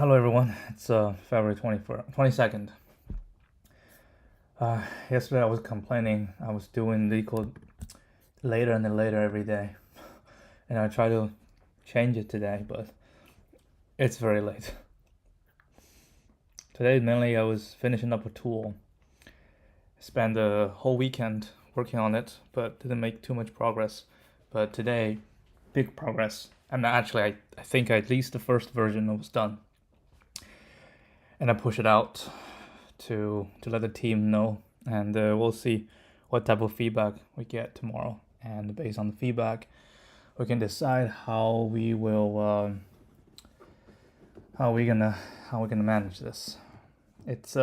Hello everyone, it's February 22nd. Yesterday I was complaining I was doing LeetCode later and later every day, and I tried to change it today, but it's very late. Today mainly I was finishing up a tool. Spent the whole weekend working on it, but didn't make too much progress. But today, big progress. And actually I think at least the first version was done. And I push it out to let the team know, and we'll see what type of feedback we get tomorrow. And based on the feedback, we can decide how we're gonna manage this. It's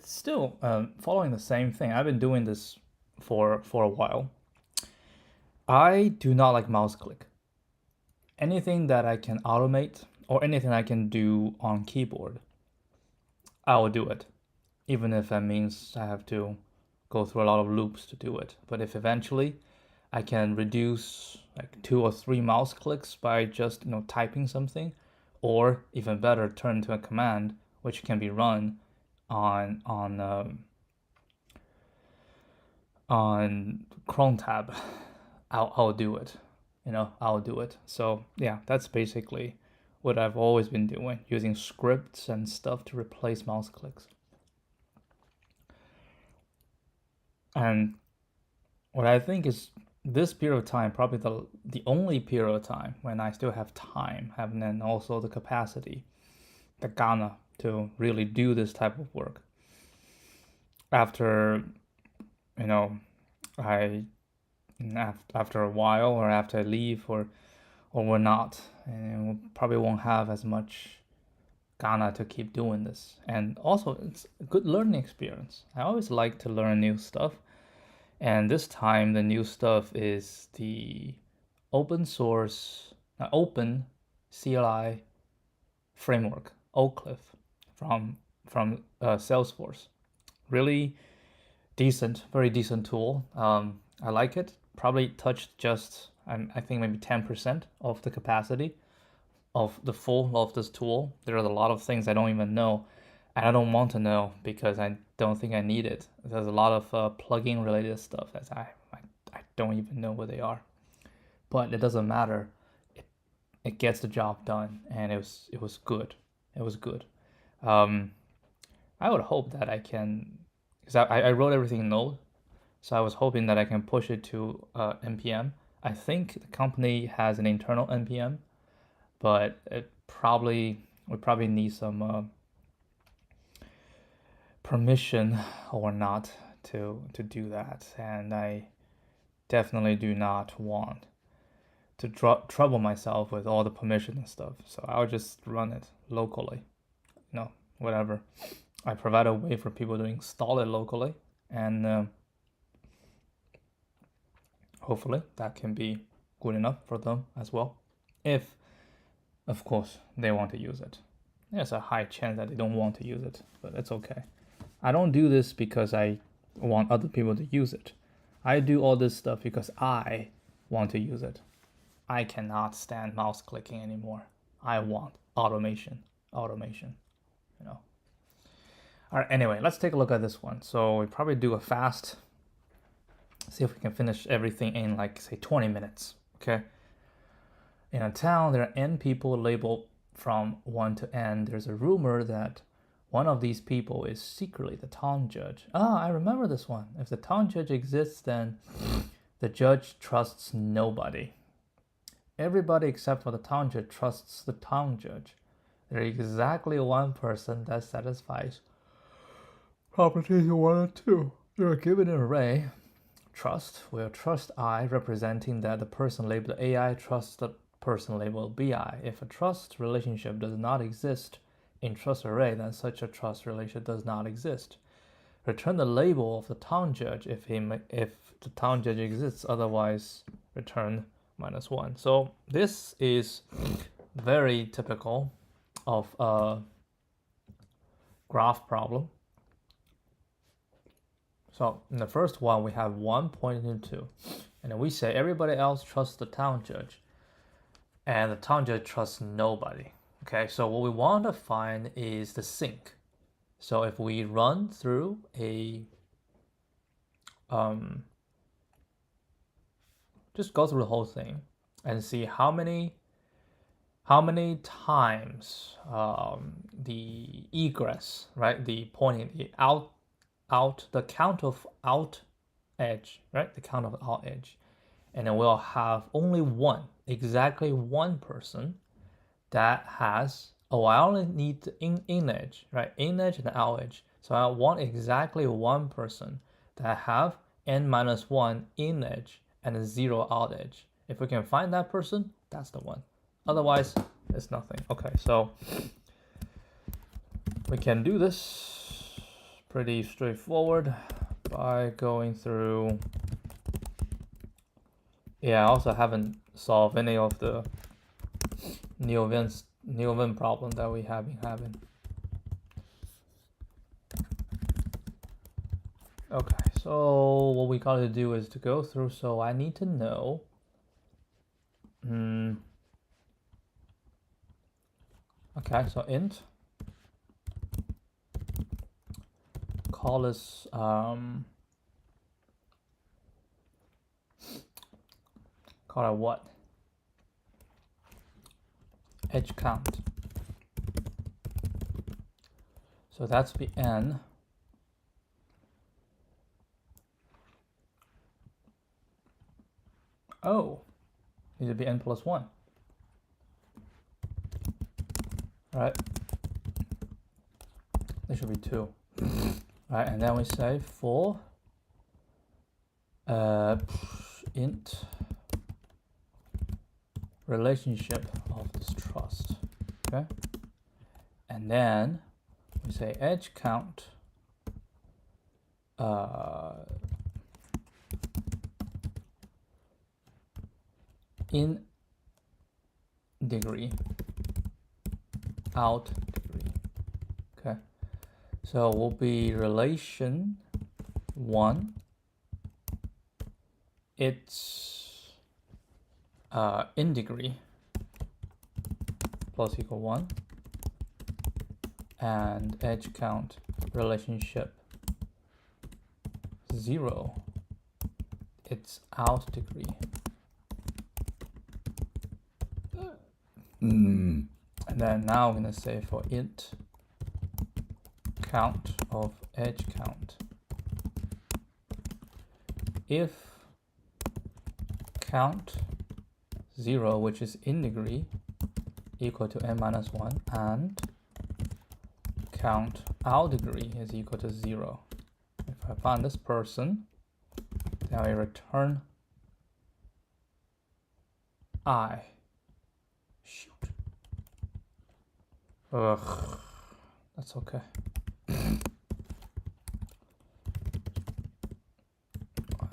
still following the same thing. I've been doing this for a while. I do not like mouse click. Anything that I can automate or anything I can do on keyboard, I will do it, even if that means I have to go through a lot of loops to do it. But if eventually I can reduce like 2 or 3 mouse clicks by just typing something, or even better, turn to a command which can be run on Chrome tab, I'll do it. I'll do it. So yeah, that's basically what I've always been doing, using scripts and stuff to replace mouse clicks. And what I think is this period of time, probably the only period of time when I still have time, and then also the capacity, the ghana to really do this type of work. After, after a while, or after I leave, or we're not, and we probably won't have as much ghana to keep doing this. And also, it's a good learning experience. I always like to learn new stuff, and this time the new stuff is the open CLI framework, Oak from Salesforce. Really decent, very decent tool. I like it. Probably touched just, I think maybe 10% of the capacity of the full of this tool. There are a lot of things I don't even know, and I don't want to know because I don't think I need it. There's a lot of plugin related stuff that I don't even know what they are, but it doesn't matter. It gets the job done, and it was good. It was good. I would hope that I can, because I wrote everything in Node, so I was hoping that I can push it to npm. I think the company has an internal npm, but we probably need some permission or not to do that, and I definitely do not want to trouble myself with all the permission and stuff. So I'll just run it locally. Whatever. I provide a way for people to install it locally, and hopefully that can be good enough for them as well. If, of course, they want to use it. There's a high chance that they don't want to use it, but it's okay. I don't do this because I want other people to use it. I do all this stuff because I want to use it. I cannot stand mouse clicking anymore. I want automation. All right, anyway, let's take a look at this one. So we probably do a fast, see if we can finish everything in like, say, 20 minutes, okay? In a town, there are n people labeled from 1 to n. There's a rumor that one of these people is secretly the town judge. I remember this one. If the town judge exists, then the judge trusts nobody. Everybody except for the town judge trusts the town judge. There is exactly one person that satisfies proposition 1 and 2. They are given an array, trust, where trust I representing that the person labeled AI trusts the person labeled BI. If a trust relationship does not exist in trust array, then such a trust relationship does not exist. Return the label of the town judge if the town judge exists, otherwise return -1. So this is very typical of a graph problem. So in the first one, we have 1 pointing to 2. And then we say everybody else trusts the town judge. And the town judge trusts nobody. Okay, so what we want to find is the sink. So if we run through a just go through the whole thing and see how many times the egress, right, the pointing, the the count of out edge, right, the count of out edge, and then we'll have only one, exactly one person that has, oh, I only need the in edge, right, in edge and out edge, so I want exactly one person that have n-1 in edge and a 0 out edge. If we can find that person, that's the one. Otherwise, it's nothing. Okay, so we can do this pretty straightforward by going through. Yeah, I also haven't solved any of the Neo-Vin problem that we have been having. Okay, so what we gotta do is to go through. So I need to know. Okay, so int. Call this call it what? Edge count. So that's be n. Oh, need to be n plus 1. All right. There should be 2. Right, and then we say for int relationship of this trust. Okay, and then we say edge count in degree, out degree. Okay, so will be relation 1. It's in degree plus equal 1, and edge count relationship 0. It's out degree. And then now I'm gonna say for int count of edge count, if count 0, which is in degree, equal to n-1, and count out degree is equal to 0. If I find this person, then I return I. Shoot. Ugh, that's okay.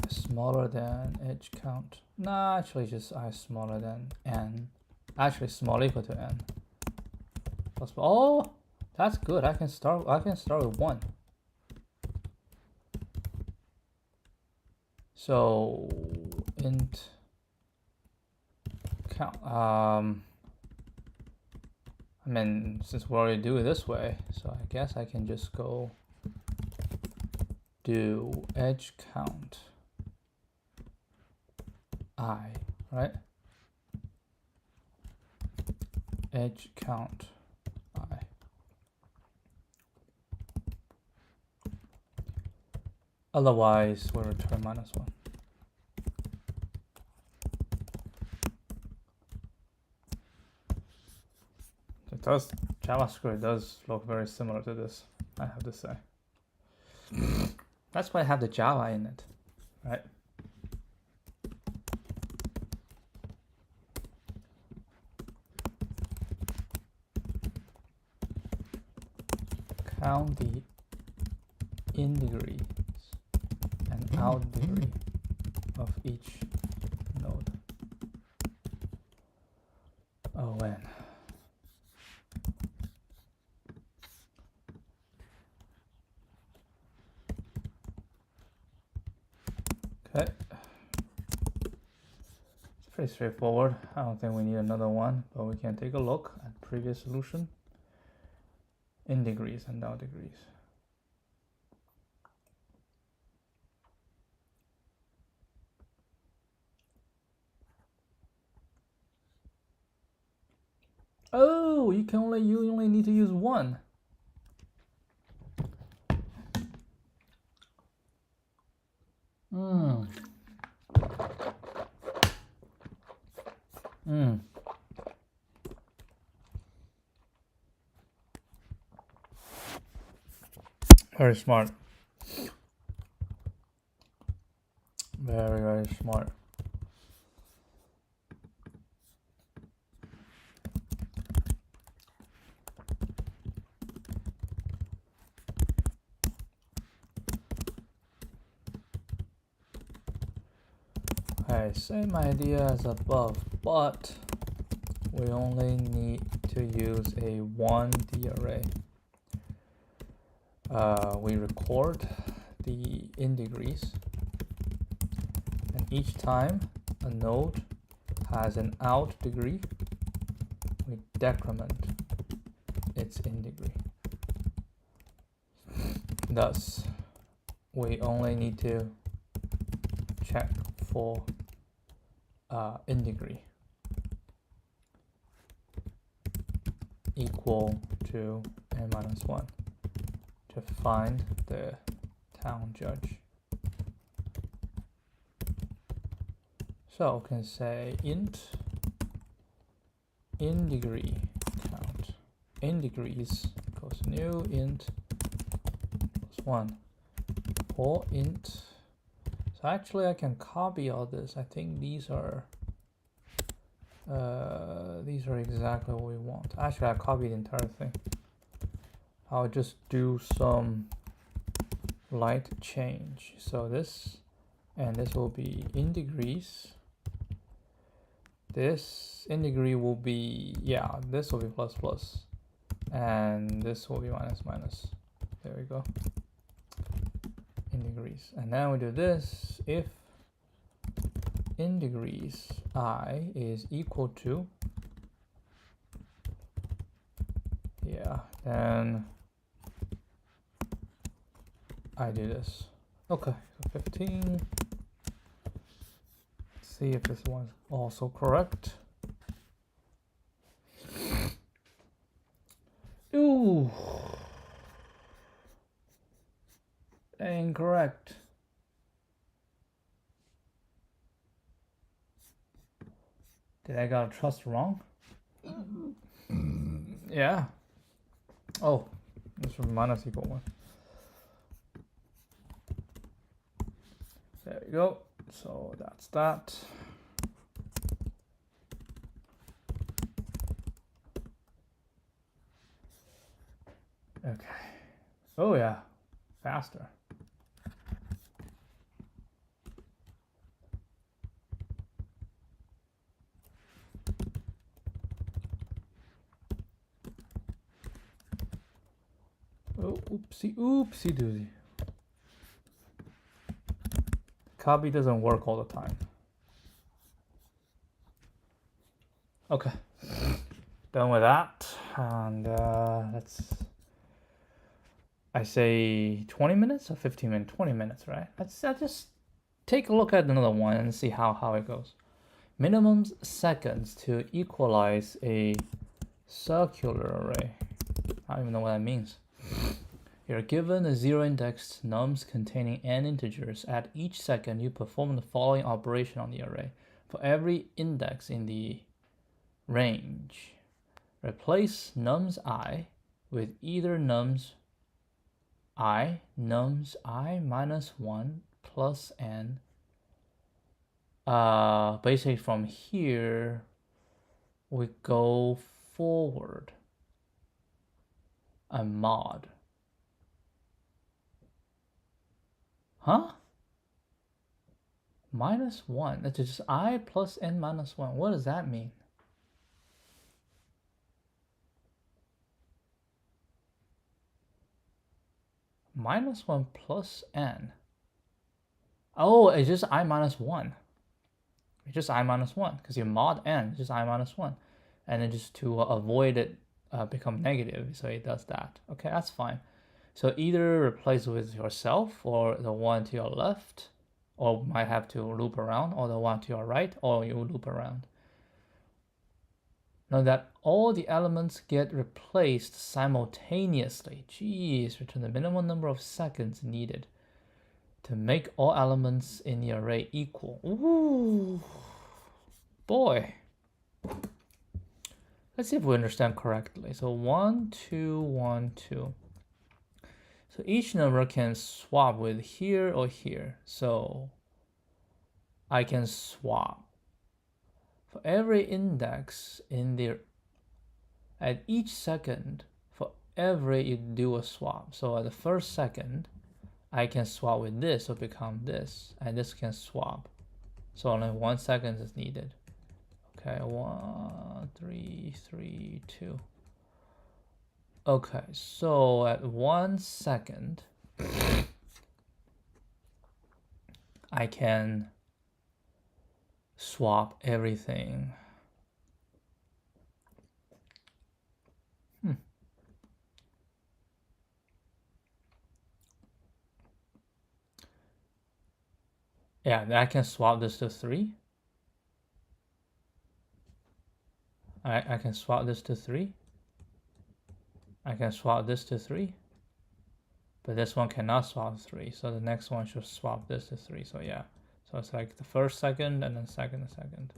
Smaller than edge count. No, actually just I smaller than n. Actually small equal to n. Plus, oh, that's good. I can start with 1. So int count. I mean, since we already do it this way, so I guess I can just go do edge count I, right? Edge count I. Otherwise, we'll return -1. JavaScript does look very similar to this, I have to say. That's why I have the Java in it, right? Count the in degrees and out degree of each node. Oh, n. Okay. It's pretty straightforward. I don't think we need another one, but we can take a look at previous solution. In degrees and out degrees. Oh, you only need to use one. Very smart. Very, very smart. Okay, same idea as above, but we only need to use a 1D array. We record the in degrees, and each time a node has an out degree, we decrement its in degree. Thus, we only need to check for in degree equal to n minus 1 to find the town judge. So we can say int in degree count in degrees equals new int plus 1 or int. So actually I can copy all this. I think these are exactly what we want. Actually I copied the entire thing. I'll just do some light change. So this and this will be in degrees. This in degree will be, yeah, this will be plus plus, and this will be minus minus. There we go. In degrees. And then we do this if in degrees I is equal to, yeah, then I do this. Okay, so 15. Let's see if this one's also correct. Ooh, incorrect. Did I got trust wrong? Yeah. Oh, this is minus equal 1. There we go. So that's that. Okay. Oh yeah, faster. Oh, oopsie doozy. Copy doesn't work all the time. Okay, done with that. And I say 20 minutes or 15 minutes? 20 minutes, right? Let's just take a look at another one and see how it goes. Minimum seconds to equalize a circular array. I don't even know what that means. You're given a zero-indexed nums containing n integers. At each second, you perform the following operation on the array. For every index in the range, replace nums I with either nums I minus 1 plus n. Basically from here, we go forward a mod. Huh? Minus 1. That's just I plus n minus 1. What does that mean? Minus 1 plus n. Oh, it's just I minus 1. It's just I minus 1 because you mod n, it's just I minus 1. And then just to avoid it become negative, so it does that. Okay, that's fine. So either replace with yourself or the one to your left, or might have to loop around, or the one to your right, or you loop around. Now that all the elements get replaced simultaneously, geez, return the minimum number of seconds needed to make all elements in the array equal. Ooh, boy. Let's see if we understand correctly. So 1, 2, 1, 2. So each number can swap with here or here. So I can swap for every index in there at each second. For every you do a swap. So at the first second, I can swap with this or become this, and this can swap. So only 1 second is needed. Okay, 1, 3, 3, 2. Okay, so at 1 second, I can swap everything. Yeah, I can swap this to 3. I can swap this to 3. I can swap this to 3. But this one cannot swap 3. So the next one should swap this to 3. So yeah. So it's like the first second and then second and second.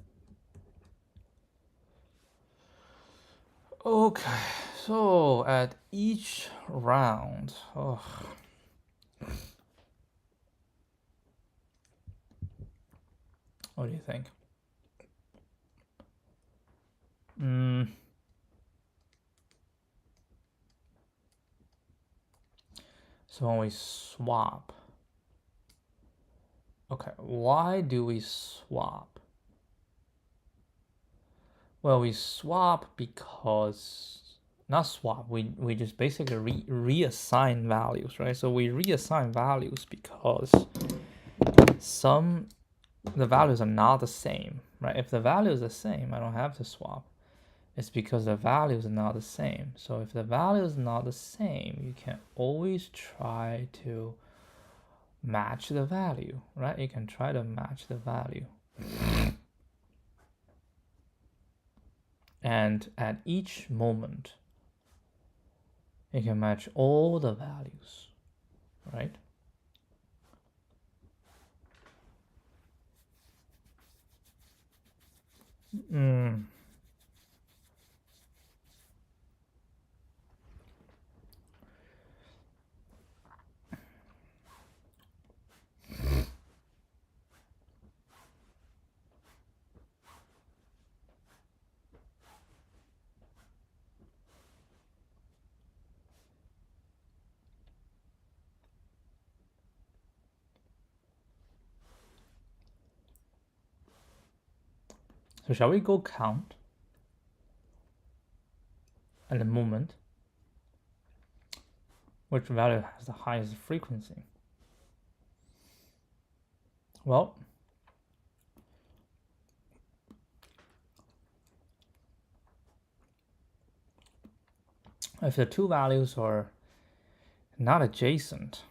Okay. So at each round. Oh. What do you think? So when we swap, okay, why do we swap? Well, we swap because, not swap, we just basically reassign values, right? So we reassign values because the values are not the same, right? If the value is the same, I don't have to swap. It's because the values are not the same. So if the value is not the same, you can always try to match the value, right? You can try to match the value. And at each moment, you can match all the values, right? So shall we go count at the moment which value has the highest frequency? Well, if the two values are not adjacent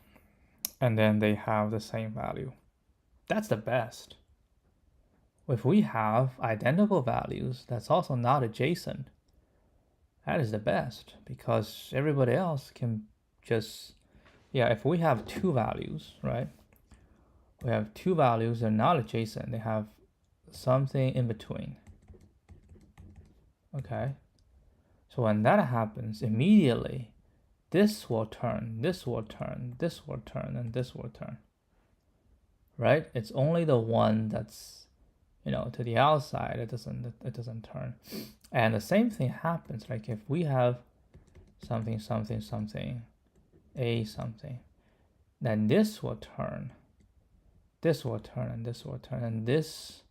and then they have the same value, that's the best. If we have identical values that's also not adjacent, that is the best, because everybody else can just, yeah, if we have two values, right? We have two values that are not adjacent, they have something in between. Okay, so when that happens, immediately this will turn, this will turn, this will turn, and this will turn, right? It's only the one that's, to the outside, it doesn't turn. And the same thing happens, like if we have something, something, something, a something, then this will turn, this will turn, and this will turn, and this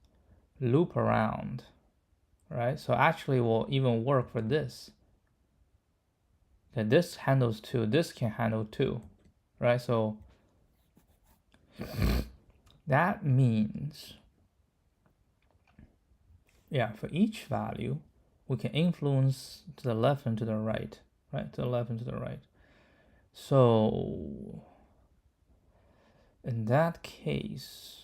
loop around, right? So actually will even work for this. That this handles 2, this can handle 2, right? So that means, yeah, for each value, we can influence to the left and to the right, right? To the left and to the right. So in that case,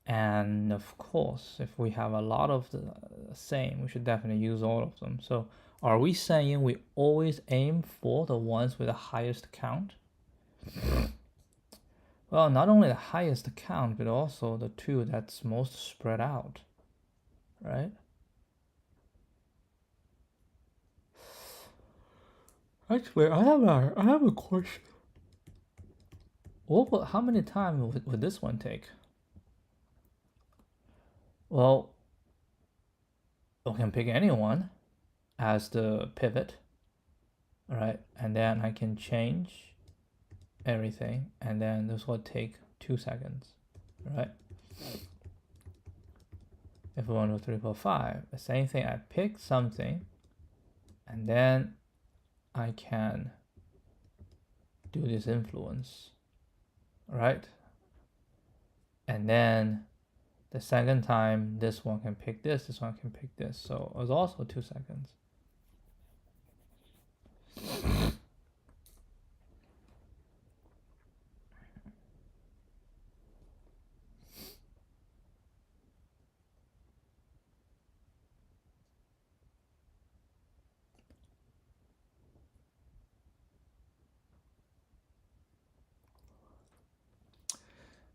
and of course, if we have a lot of the same, we should definitely use all of them. So are we saying we always aim for the ones with the highest count? Well, not only the highest count, but also the two that's most spread out, right? Actually, I have a question. Well, how many times would this one take? Well, we can pick anyone as the pivot, right? And then I can change everything, and then this will take 2 seconds, right? If 1, 2, 3, 4, 5, the same thing. I pick something, and then I can do this influence, right? And then the second time, this one can pick this one can pick this. So it was also 2 seconds.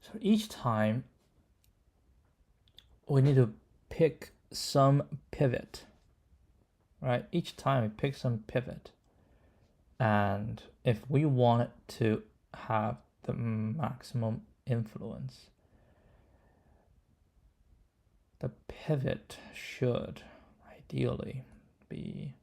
So each time we need to pick some pivot, right? Each time we pick some pivot. And if we want it to have the maximum influence, the pivot should ideally be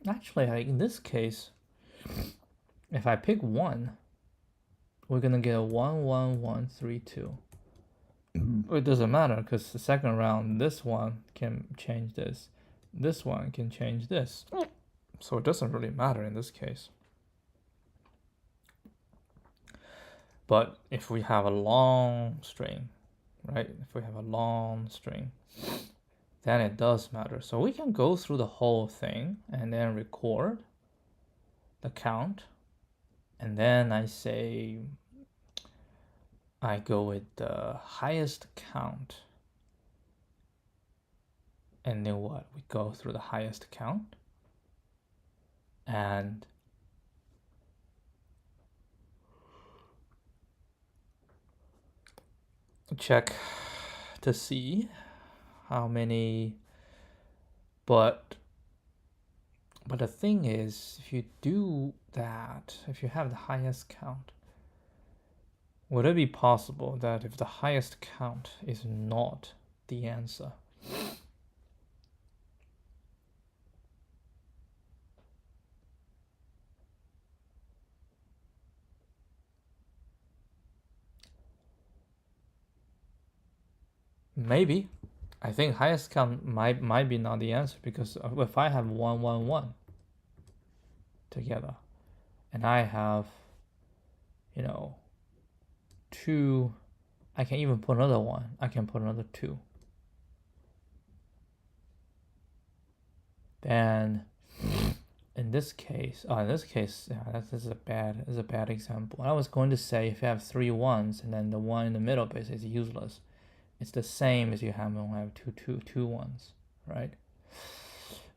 actually, in this case, if I pick 1, we're gonna get a 1, 1, 1, 3, 2. It doesn't matter because the second round, this one can change this. This one can change this. So it doesn't really matter in this case. But if we have a long string, right? If we have a long string, then it does matter. So we can go through the whole thing and then record the count. And then I say, I go with the highest count. And then what? We go through the highest count. And check to see how many, but the thing is, if you do that, if you have the highest count, would it be possible that if the highest count is not the answer, maybe. I think highest count might be not the answer, because if I have 1, 1, 1 together, and I have, 2, I can even put another 1. I can put another 2. Then in this case, yeah, this is a bad example. I was going to say if you have 3 1s and then the one in the middle basically is useless. It's the same as you have when you have two 1s, right?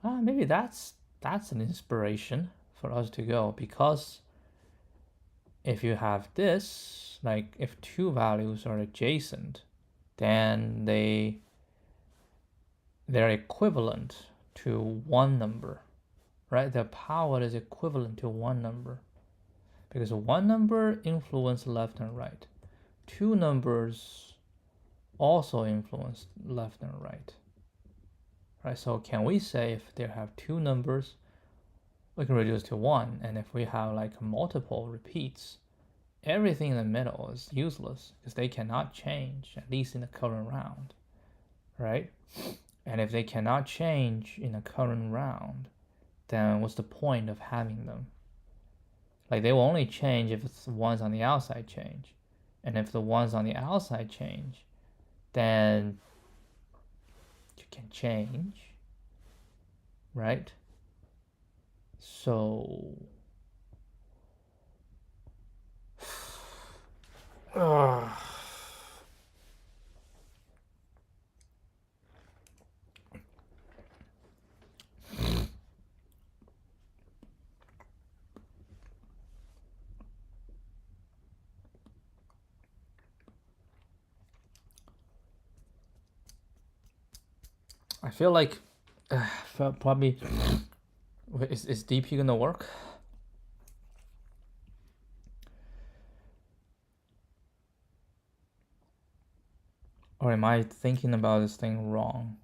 Maybe that's an inspiration for us to go, because if you have this, like if 2 values are adjacent, then they're equivalent to 1 number, right? Their power is equivalent to 1 number, because 1 number influences left and right. 2 numbers also influence left and right, right? So can we say if they have 2 numbers, we can reduce to 1, and if we have like multiple repeats, everything in the middle is useless because they cannot change, at least in the current round, right? And if they cannot change in the current round, then what's the point of having them? Like, they will only change if it's the ones on the outside change. And if the ones on the outside change, then you can change, right? So I feel like probably is DP gonna work? Or am I thinking about this thing wrong?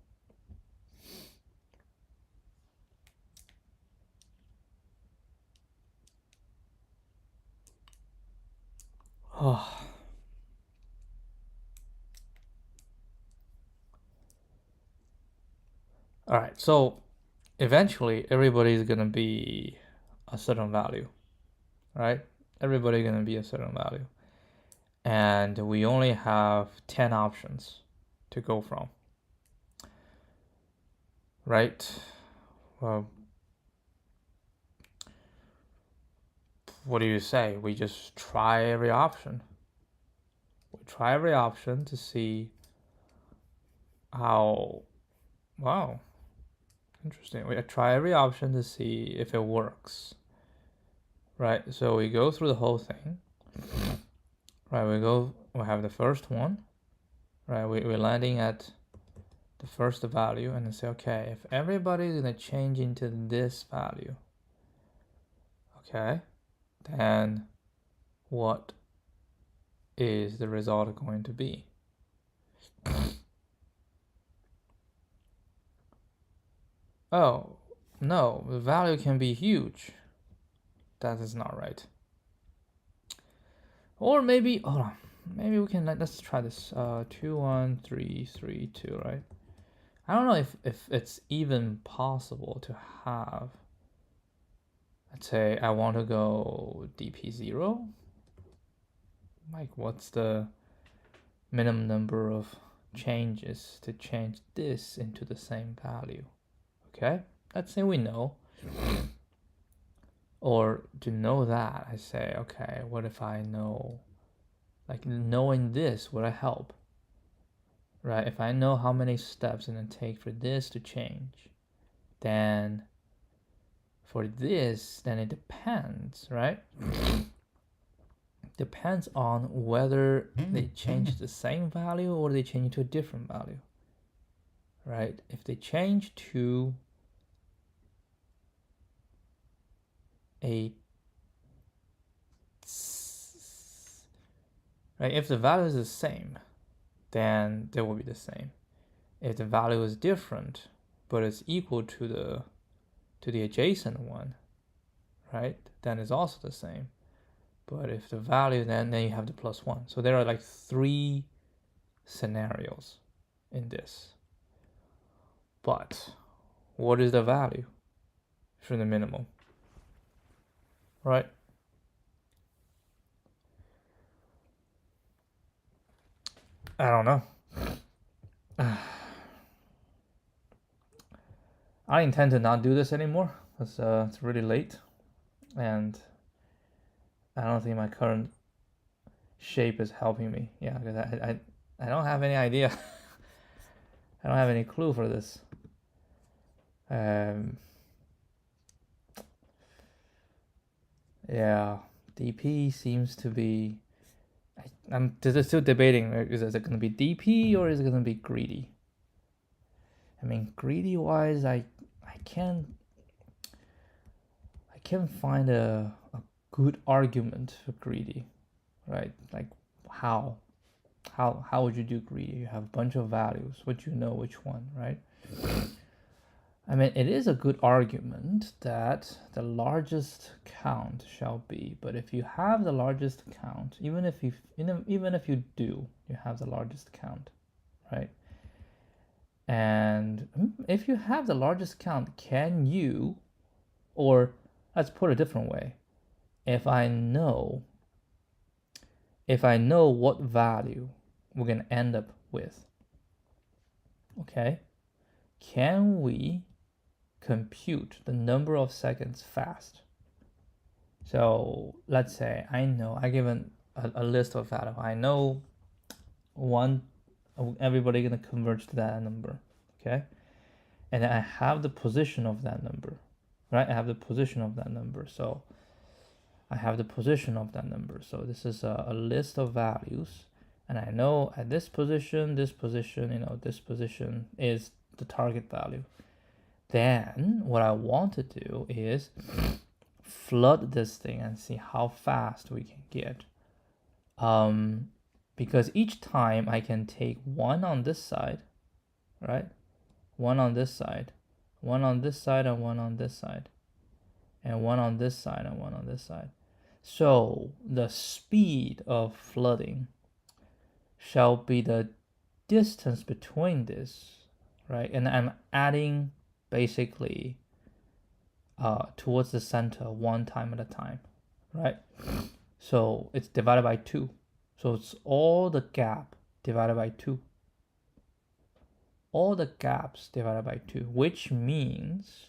Oh. All right, so eventually everybody's gonna be a certain value, right? Everybody's gonna be a certain value. And we only have 10 options to go from, right? Well, what do you say? We just try every option. We try every option to see how, wow, interesting. We try every option to see if it works, right? So we go through the whole thing, right? We have the first one, right? We're landing at the first value and then say, okay, if everybody's gonna change into this value, okay, then what is the result going to be? Oh, no, the value can be huge. That is not right. Or maybe, hold on, maybe we can, let's try this, 2, 1, 3, 3, 2, right? I don't know if it's even possible to have, let's say I want to go DP0. Like, what's the minimum number of changes to change this into the same value? Okay, let's say we know. Or to know that, I say, okay, what if I know, like, knowing this would help, right? If I know how many steps it's gonna take for this to change, then for this, then it depends, right? Depends on whether they change the same value or they change to a different value, right? If they change to a, right, if the value is the same, then they will be the same. If the value is different, but it's equal to the adjacent one, right, then it's also the same. But if the value, then you have the +1. So there are like 3 scenarios in this. But what is the value for the minimum, right? I don't know. I intend to not do this anymore because it's really late, and I don't think my current shape is helping me. Yeah, because I don't have any idea. I don't have any clue for this. Yeah, DP seems to be. I'm still debating. Is it going to be DP or is it going to be greedy? I mean, greedy wise, I can't find a good argument for greedy, right? Like, how would you do greedy? You have a bunch of values. Would you know which one, right? I mean, it is a good argument that the largest count shall be, but if you have the largest count, even if you do, you have the largest count, right? And if you have the largest count, can you, or let's put it a different way, if I know what value we're going to end up with, okay, can we compute the number of seconds fast? So let's say I know, I given a list of value. I know everybody going to converge to that number, okay? And then I have the position of that number, right? I have the position of that number. So I have the position of that number. So this is a list of values. And I know at this position, this position is the target value. Then what I want to do is flood this thing and see how fast we can get. Because each time I can take one on this side, right? One on this side, one on this side, and one on this side, and one on this side, and one on this side. So the speed of flooding shall be the distance between this, right? And I'm adding basically towards the center one time at a time, right? So it's divided by 2. So it's all the gap divided by 2. All the gaps divided by 2, which means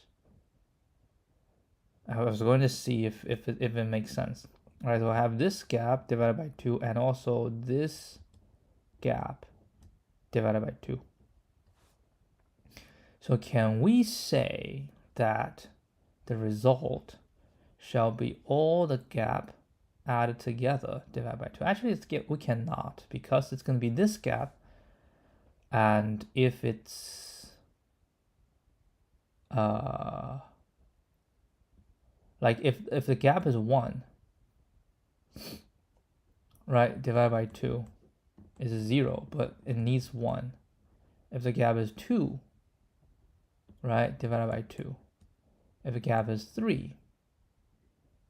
I was going to see if it makes sense. All right, so I have this gap divided by 2 and also this gap divided by 2. So can we say that the result shall be all the gap added together divided by 2? Actually, we cannot, because it's going to be this gap. And if it's like if the gap is 1, right, divided by 2 is 0, but it needs 1. If the gap is 2, right, divided by 2. If the gap is 3,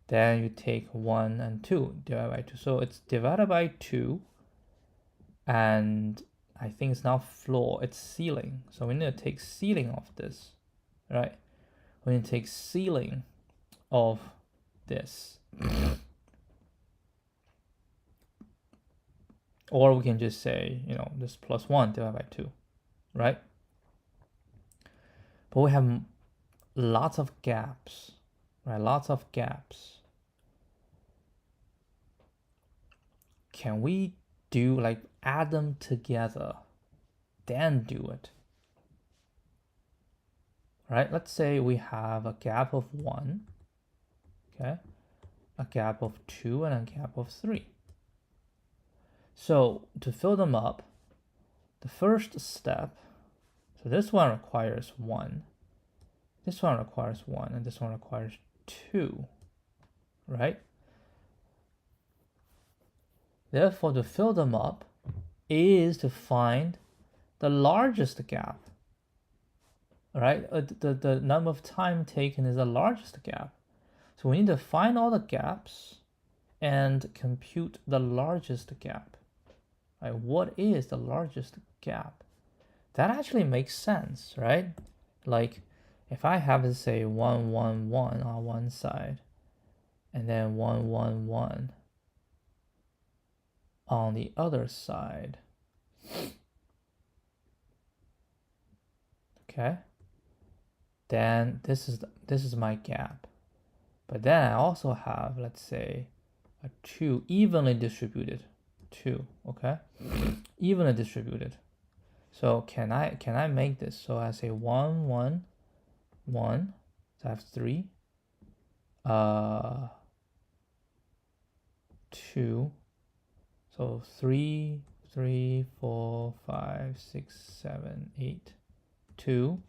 then you take 1 and 2 divided by 2. So it's divided by 2, and I think it's not floor, it's ceiling. So we need to take ceiling of this, right? We need to take ceiling of this. Or we can just say, this plus 1 divided by 2, right? But we have lots of gaps, right? Lots of gaps. Can we do add them together, then do it? Right? Let's say we have a gap of 1, okay, a gap of 2, and a gap of 3. So to fill them up, the first step, so this one requires 1, this one requires 1, and this one requires 2, right? Therefore, to fill them up is to find the largest gap, right? The number of time taken is the largest gap. So we need to find all the gaps and compute the largest gap. Right? What is the largest gap? That actually makes sense, right? Like if I have to say 1, 1, 1 on one side, and then 1, 1, 1 on the other side, okay, then this is my gap. But then I also have, let's say, a 2 evenly distributed, 2, okay, evenly distributed. So can I make this? So I say 1, 1, 1. So I have 3, 2. So 3, 3, 4, 5, 6, 7, 8, 2,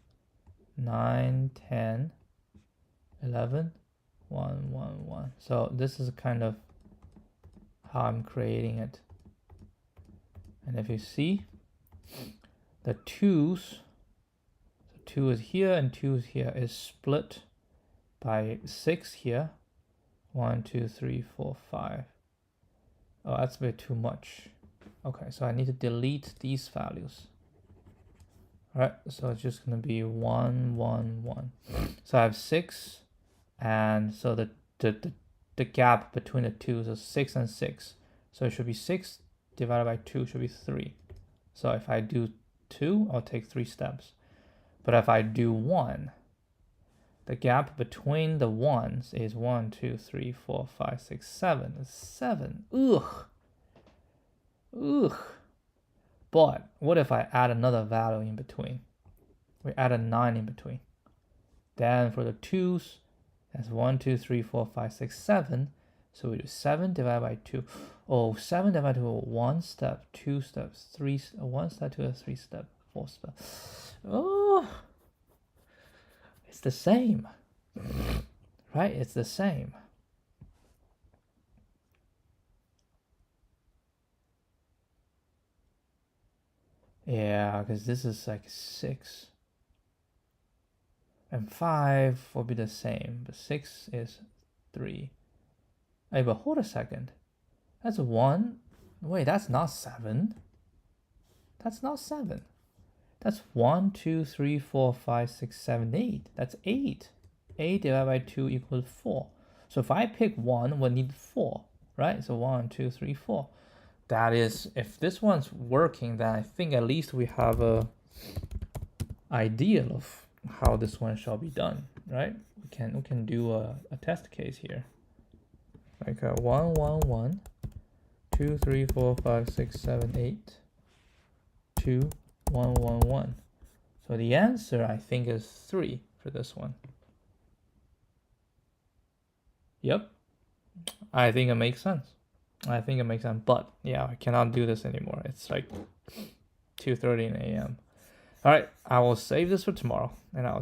9, 10, 11, 1, 1, 1. So this is kind of how I'm creating it. And if you see, the 2's, so 2 is here and 2 is here, is split by 6 here. 1, 2, 3, 4, 5. Oh, that's a bit too much. Okay, so I need to delete these values. All right, so it's just gonna be 1, 1, 1. So I have 6, and so the gap between the two is 6 and 6. So it should be 6 divided by 2 should be 3. So if I do 2, I'll take 3 steps. But if I do 1, the gap between the ones is 1, 2, 3, 4, 5, 6, 7. It's 7. Ugh. Ugh. But what if I add another value in between? We add a 9 in between. Then for the 2's, that's 1, 2, 3, 4, 5, 6, 7. So we do 7 divided by 2. Oh, 7 divided by 2, 1 step, 2 steps, 3, 1 step, 2 3 step, 4 step. Oh, it's the same, right? It's the same. Yeah, because this is like 6. And 5 will be the same, but 6 is 3. Hey, but hold a second. That's 1. Wait, that's not 7. That's not 7. That's 1, 2, 3, 4, 5, 6, 7, 8. That's 8. 8 divided by 2 equals 4. So if I pick 1, we'll need 4, right? So 1, 2, 3, 4. That is, if this one's working, then I think at least we have a idea of how this one shall be done, right? We can do a test case here. Like 1, 1, 1, 2, 3, 4, 5, 6, 7, 8, 2, 1, 1, 1. So the answer I think is 3 for this one. Yep, I think it makes sense. But yeah, I cannot do this anymore. It's like 2:30 a.m. All right, I will save this for tomorrow, and I'll see